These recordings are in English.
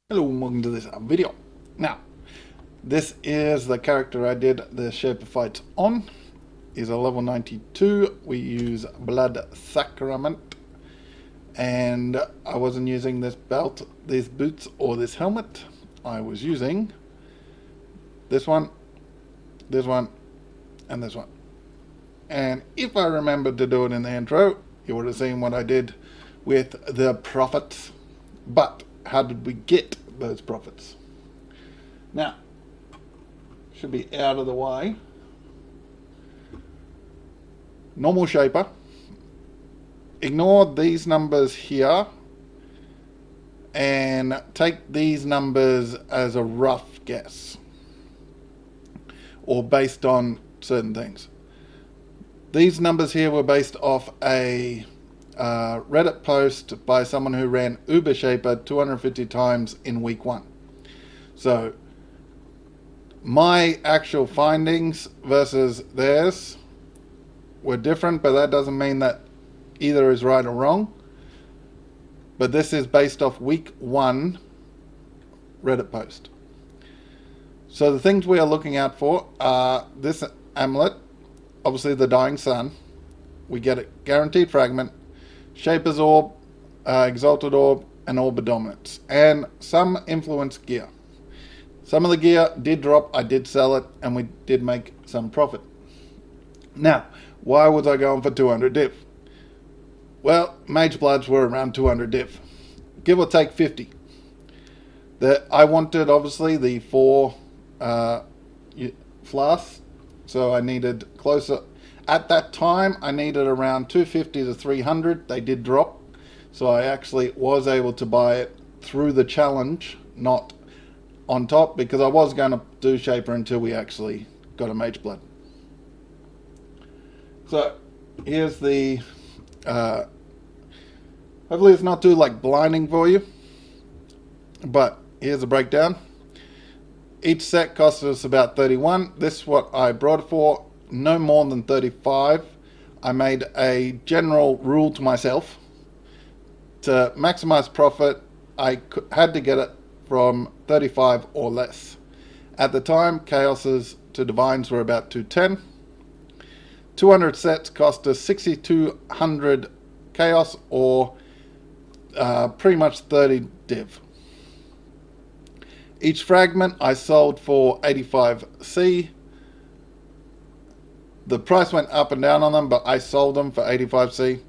Hello and welcome to this video. Now, this is the character I did the Shaper fights on. He's a level 92. We use Blood Sacrament. And I wasn't using this belt, these boots, or this helmet. I was using this one, and this one. And if I remembered to do it in the intro, you would have seen what I did with the profits. But how did we get those profits? Now, should be out of the way. Normal shaper. Ignore these numbers here and take these numbers as a rough guess or based on certain things. These numbers here were based off a Reddit post by someone who ran Uber Shaper 250 times in week 1. So my actual findings versus theirs were different, but that doesn't mean that either is right or wrong. But this is based off week 1 Reddit post. So the things we are looking out for are this amulet, obviously the Dying Sun. We get a guaranteed fragment, Shaper's Orb, Exalted Orb, and Orb of Dominance, and some influence gear. Some of the gear did drop, I did sell it, and we did make some profit. Now, why was I going for 200 div? Well, Magebloods were around 200 div, give or take 50. I wanted, obviously, the 4 flasks, so I needed closer. At that time, I needed around 250 to 300. They did drop, so I actually was able to buy it through the challenge, not on top, because I was going to do Shaper until we actually got a Mageblood. So here's the hopefully it's not too blinding for you, but here's a breakdown. Each set cost us about 31. This is what I brought it for, no more than 35. I made a general rule to myself to maximize profit. I had to get it from 35 or less. At the time, Chaoses to Divines were about 210. 200 sets cost us 6,200 Chaos, or pretty much 30 div. Each fragment I sold for 85C. The price went up and down on them, but I sold them for 85C.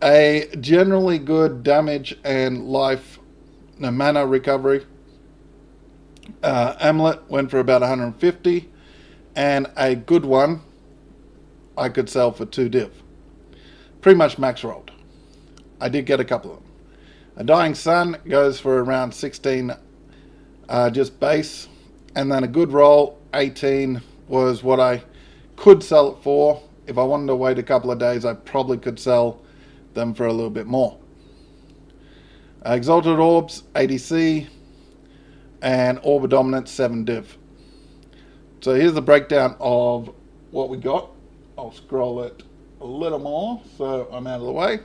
A generally good damage and life, mana recovery. Amulet went for about 150, and a good one I could sell for 2 div. Pretty much max rolled. I did get a couple of them. A Dying Sun goes for around 16 just base, and then a good roll 18 was what I could sell it for. If I wanted to wait a couple of days, I probably could sell them for a little bit more. Exalted Orbs 80C, and Orb of Dominance 7 div. So here's the breakdown of what we got. I'll scroll it a little more so I'm out of the way.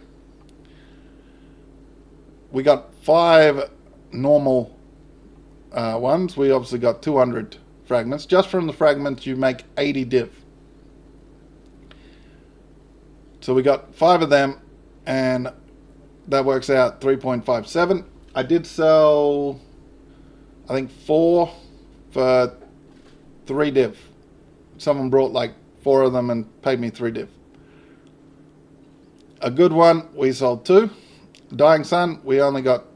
We got 5 normal ones. We obviously got 200 fragments. Just from the fragments you make 80 div. So we got 5 of them, and that works out 3.57. I did sell, I think, 4 for 3 div. Someone brought 4 of them and paid me 3 div. A good one, we sold 2. Dying Sun, we only got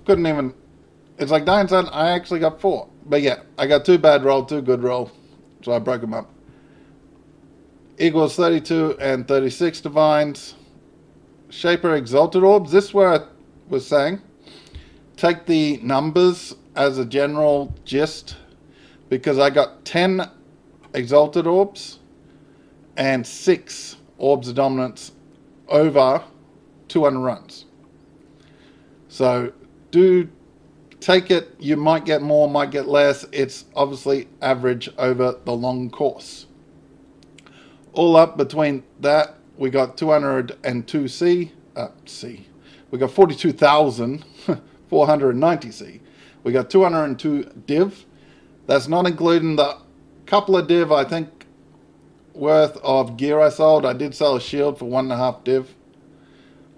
couldn't even, it's like Dying Sun, I actually got 4. But yeah, I got 2 bad roll, 2 good roll, so I broke them up. Equals 32 and 36 Divines. Shaper Exalted Orbs, this is where I was saying, take the numbers as a general gist, because I got 10 Exalted Orbs and 6 Orbs of Dominance over 200 runs. So do take it, you might get more, might get less. It's obviously average over the long course. All up between that, we got 202 C. We got 42,490 C. We got 202 div. That's not including the couple of div, I think, worth of gear I sold. I did sell a shield for 1.5 div.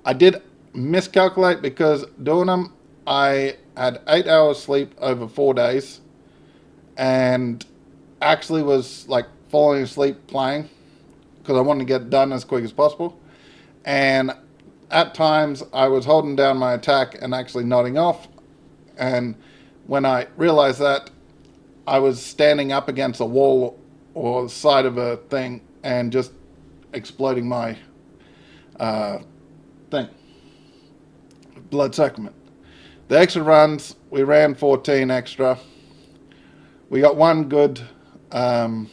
I did miscalculate because doing them, I had 8 hours sleep over 4 days and actually was like falling asleep playing because I wanted to get it done as quick as possible. And at times I was holding down my attack and actually nodding off. And when I realized that, I was standing up against a wall or the side of a thing and just exploding my thing. Blood sacrament. The extra runs, we ran 14 extra. We got one good amulet,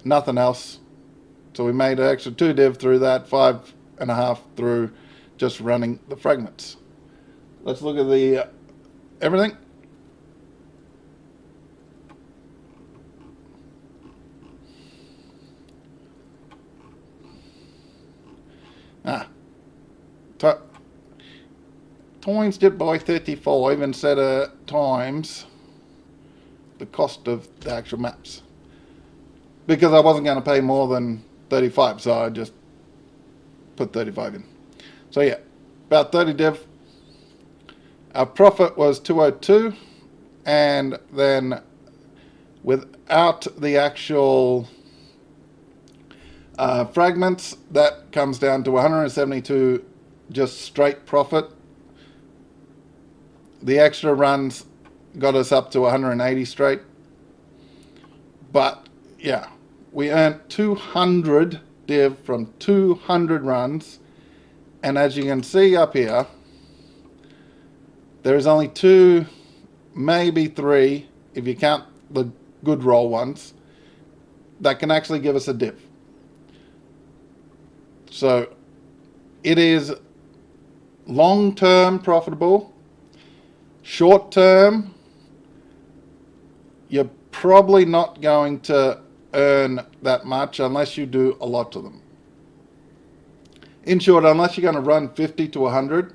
nothing else. So we made an extra 2 div through that, 5.5 through just running the fragments. Let's look at the everything. Times it by 35 instead of times the cost of the actual maps. Because I wasn't going to pay more than 35, so I just put 35 in. So yeah, about 30 div. Our profit was 202, and then without the actual fragments, that comes down to 172 just straight profit. The extra runs got us up to 180 straight. But yeah, we earned 200 div from 200 runs. And as you can see up here, there is only 2, maybe 3, if you count the good roll ones, that can actually give us a div. So it is long-term profitable. Short-term, you're probably not going to earn that much unless you do a lot of them. In short, unless you're going to run 50 to 100,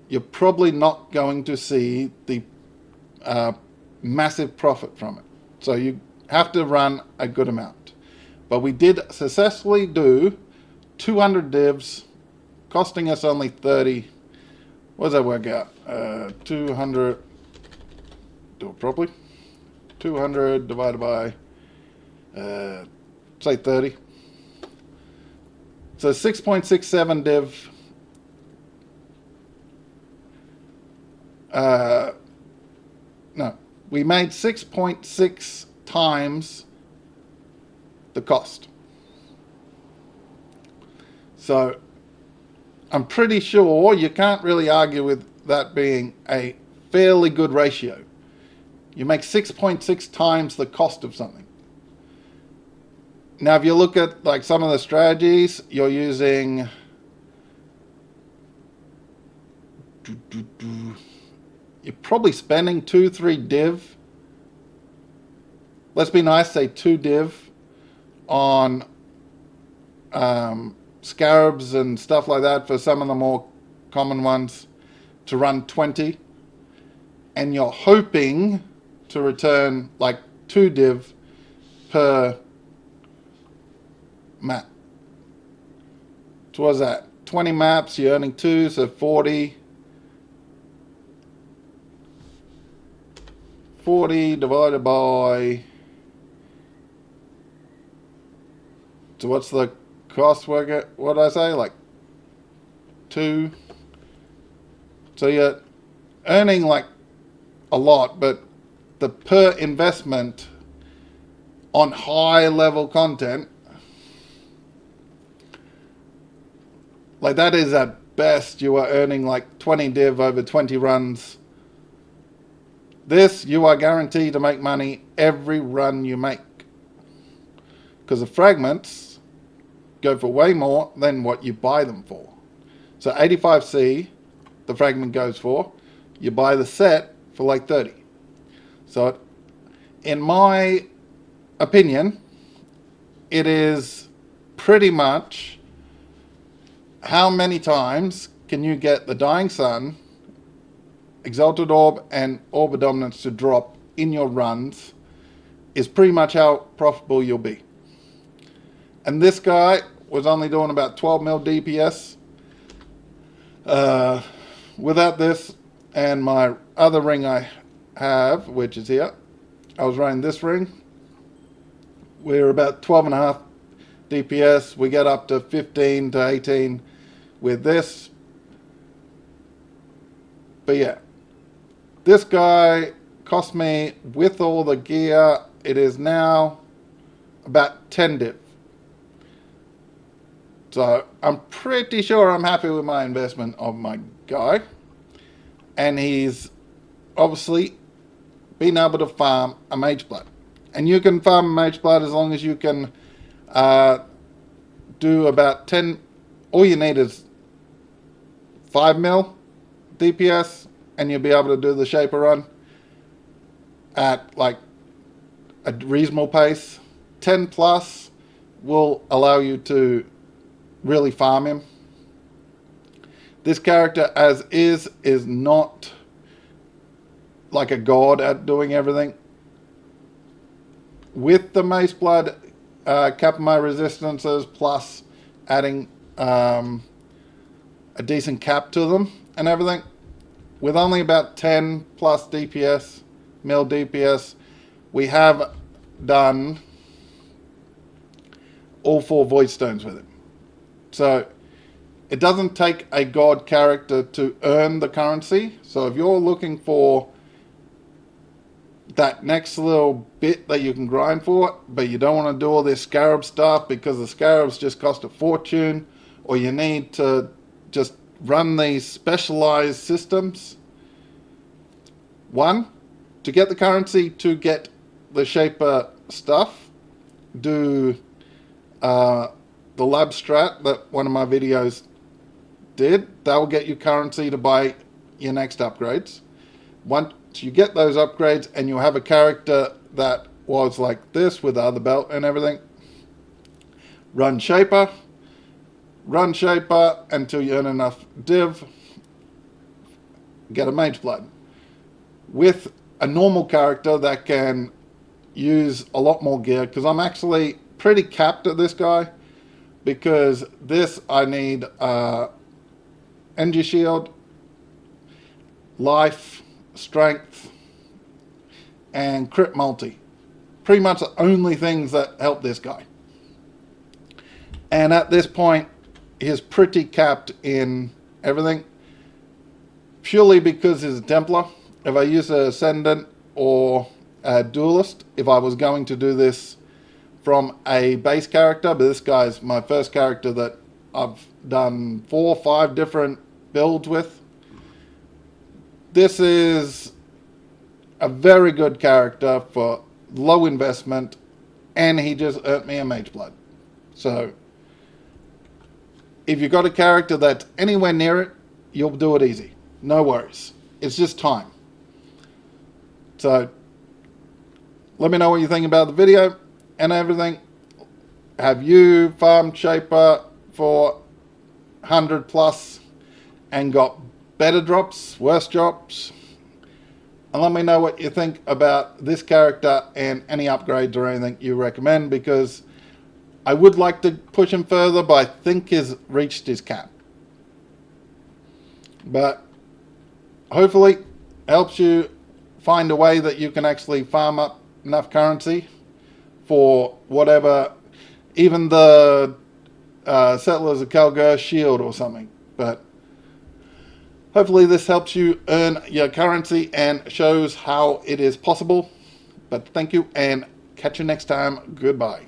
you're probably not going to see the massive profit from it. So you have to run a good amount. But we did successfully do 200 divs, costing us only 30. What does that work out? 200, do it properly. 200 divided by, say 30. So 6.67 div. No, we made 6.6 times the cost. So I'm pretty sure you can't really argue with that being a fairly good ratio. You make 6.6 times the cost of something. Now, if you look at like some of the strategies, you're using you're probably spending 2-3 div. Let's be nice, say 2 div on scarabs and stuff like that for some of the more common ones to run 20, and you're hoping to return like 2 div per map. So what's that? 20 maps, you're earning 2, so 40. 40 divided by, so what's the cost work? What did I say? Like 2. So you're earning like a lot, but the per investment on high level content, like that is at best you are earning like 20 div over 20 runs. This, you are guaranteed to make money every run you make. Because the fragments go for way more than what you buy them for. So 85C, the fragment goes for. You buy the set for like 30. So in my opinion, it is pretty much how many times can you get the Dying Sun, Exalted Orb, and Orb of Dominance to drop in your runs is pretty much how profitable you'll be. And this guy was only doing about 12 mil DPS. Without this and my other ring I have, which is here, I was running this ring. We're about 12.5 DPS. We get up to 15 to 18 with this. But yeah, this guy cost me, with all the gear, it is now about 10 div. So I'm pretty sure I'm happy with my investment of my guy. And he's obviously been able to farm a Mageblood. And you can farm a Mageblood as long as you can do about 10. All you need is 5 mil DPS, and you'll be able to do the Shaper run at like a reasonable pace. 10 plus will allow you to really farm him. This character as is not like a god at doing everything. With the Mageblood, capping my resistances plus adding a decent cap to them and everything, with only about 10 plus DPS, mil DPS, we have done all 4 Void Stones with him. So it doesn't take a god character to earn the currency. So if you're looking for that next little bit that you can grind for, but you don't want to do all this scarab stuff because the scarabs just cost a fortune, or you need to just run these specialized systems. 1, to get the currency to get the Shaper stuff, do the lab strat that one of my videos did. That will get you currency to buy your next upgrades. Once you get those upgrades and you have a character that was like this with the other belt and everything, run Shaper until you earn enough div, get a Mageblood. With a normal character that can use a lot more gear, because I'm actually pretty capped at this guy, because this I need energy shield, life, strength, and crit multi. Pretty much the only things that help this guy. And at this point, he's pretty capped in everything, purely because he's a Templar. If I use an Ascendant or a Duelist, if I was going to do this from a base character, but this guy's my first character that I've done 4 or 5 different builds with. This is a very good character for low investment, and he just earned me a Mageblood. So if you've got a character that's anywhere near it, you'll do it easy. No worries. It's just time. So let me know what you think about the video and everything. Have you farmed Shaper for 100 plus and got better drops, worse drops? And let me know what you think about this character and any upgrades or anything you recommend, because I would like to push him further, but I think he's reached his cap. But hopefully helps you find a way that you can actually farm up enough currency for whatever, even the Settlers of Kalgur shield or something. But hopefully this helps you earn your currency and shows how it is possible. But thank you, and catch you next time. Goodbye.